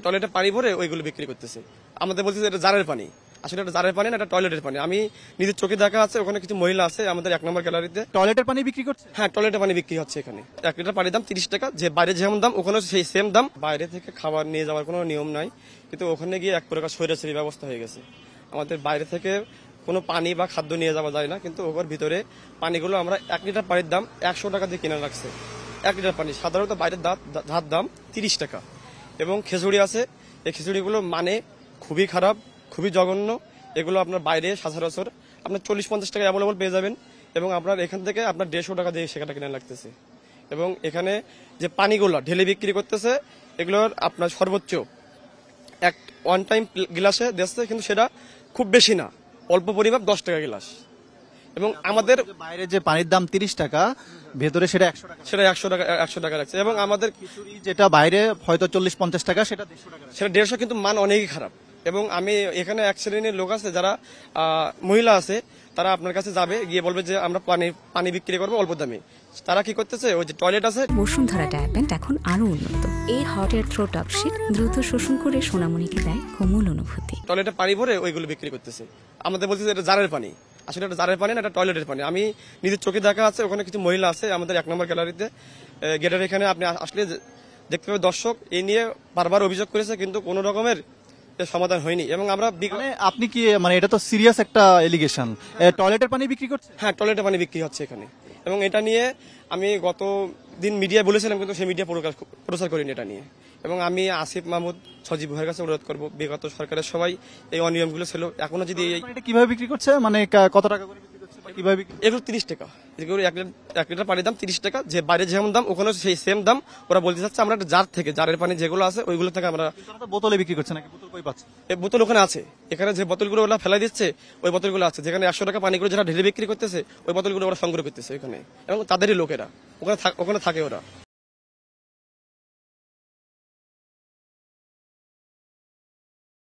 টয়লেটে পানি ভরে ওইগুলো বিক্রি করতেছে। আমাদের বলছে এটা জারের পানি, আসলে এটা জারের পানি না, এটা টয়লেটের পানি। আমি নিজের চোখে দেখা আছে, ওখানে কিছু মহিলা আছে আমাদের 1 নম্বর গ্যালারিতে। টয়লেটের পানি বিক্রি করছে? হ্যাঁ, টয়লেটের পানি বিক্রি হচ্ছে এখানে। 1 লিটার পানির দাম 30 টাকা। যে বাইরে যেমন দাম ওখানে সেই সেম দাম। বাইরে থেকে খাবার নিয়ে যাওয়ার কোনো নিয়ম নাই, কিন্তু ওখানে গিয়ে এক প্রকার স্বৈরাচারী ব্যবস্থা হয়ে গেছে। আমাদের বাইরে থেকে কোনো পানি বা খাদ্য নিয়ে যাওয়া যায় না, কিন্তু ওর ভিতরে পানিগুলো আমরা 1 লিটার পানির দাম 100 টাকা দিয়ে কিনে রাখছে। 1 লিটার পানি সাধারণত বাইরের ধার দাম 30 টাকা। এবং খিচুড়ি আছে, এই খিচুড়িগুলো মানে খুবই খারাপ, খুবই জঘন্য। এগুলো আপনার বাইরে সচরাচর আপনার 40-50 টাকা অ্যাভেলেবল পেয়ে যাবেন, এবং আপনার এখান থেকে আপনার 150 টাকা দিয়ে সেখানে কিনে লাগতেছে। এবং এখানে যে পানিগুলো ঢেলে বিক্রি করতেছে, এগুলোর আপনার সর্বোচ্চ ওয়ান টাইম গ্লাসে দিচ্ছে, কিন্তু সেটা খুব বেশি না, অল্প পরিমাপ 10 টাকা গ্লাস। এবং আমাদের বাইরে যে পানির দাম 30 টাকা, ভেতরে সেটা 100 টাকা, সেটা 100 টাকা রাখছে। এবং আমাদের খিচুড়ি যেটা বাইরে হয়তো 40-50 টাকা, সেটা 150 টাকা। সেটা 150, কিন্তু মান অনেকই খারাপ। এবং আমি এখানে এক শ্রেণীর লোক আছে যারা মহিলা আছে, তারা আপনার কাছে যাবে, গিয়ে বলবে যে আমরা পানি বিক্রি করবো অল্প দামে। তারা কি করতেছে, ওই যে টয়লেট আছে, বসুন্ধরা ট্যাপেন্ট এখন আরো উন্নত। এই hot air through top sheet দ্রুত শোষণ করে সোনামণিকে দেয় কোমল অনুভূতি। টয়লেটে পানি ভরে ওইগুলো বিক্রি করতেছে। আমাদের বলছে এটা জারের পানি, আসলে এটা জারের পানি না, এটা টয়লেটের পানি। আমি নিজের চোখে দেখা আছে, ওখানে কিছু মহিলা আছে আমাদের 1 নম্বর গ্যালারিতে। গেটের এখানে আপনি আসলে দেখতে পাবেন দর্শক এই নিয়ে বারবার অভিযোগ করেছে, কিন্তু কোনো রকমের সমাধান হয়নি। এবং আমরা মানে আপনি কি, মানে এটা তো সিরিয়াস একটা এলিগেশন, টয়লেটের পানি বিক্রি করছে? হ্যাঁ, টয়লেটের পানি বিক্রি হচ্ছে এখানে। এবং এটা নিয়ে আমি গত দিন মিডিয়ায় বলেছিলাম, কিন্তু সেই মিডিয়া প্রচার করিনি এটা নিয়ে। এবং আমি আসিফ মাহমুদ সজীব ভাইয়ের কাছে অনুরোধ করবো, বিগত সরকারের সবাই এই অনিয়মগুলো ছিল, এখনো যদি এটা কিভাবে বিক্রি করছে, মানে কত টাকা করে বিক্রি করছে, কিভাবে বিক্রি? এগুলো 30 টাকা, এগুলো 1 লিটার পানির দাম 30 টাকা। যে বাইরে যেমন দাম ওখানে সেই সেম দাম। ওরা বলতে চাচ্ছে আমরা একটা জার থেকে, জারের পানি যেগুলো আছে ওইগুলো থেকে আমরা। বোতলে বিক্রি করছে নাকি? বোতল কই পাচ্ছে? এই বোতল ওখানে আছে, এখানে যে বোতলগুলো ওরা ফেলাই দিচ্ছে ওই বোতলগুলো আছে, যেখানে 100 টাকা পানিগুলো যারা ঢেলে বিক্রি করতেছে ওই বোতলগুলো ওরা সংগ্রহ করতেছে এখানে, এবং তাদেরই লোকেরা ওখানে থাকে ওরা।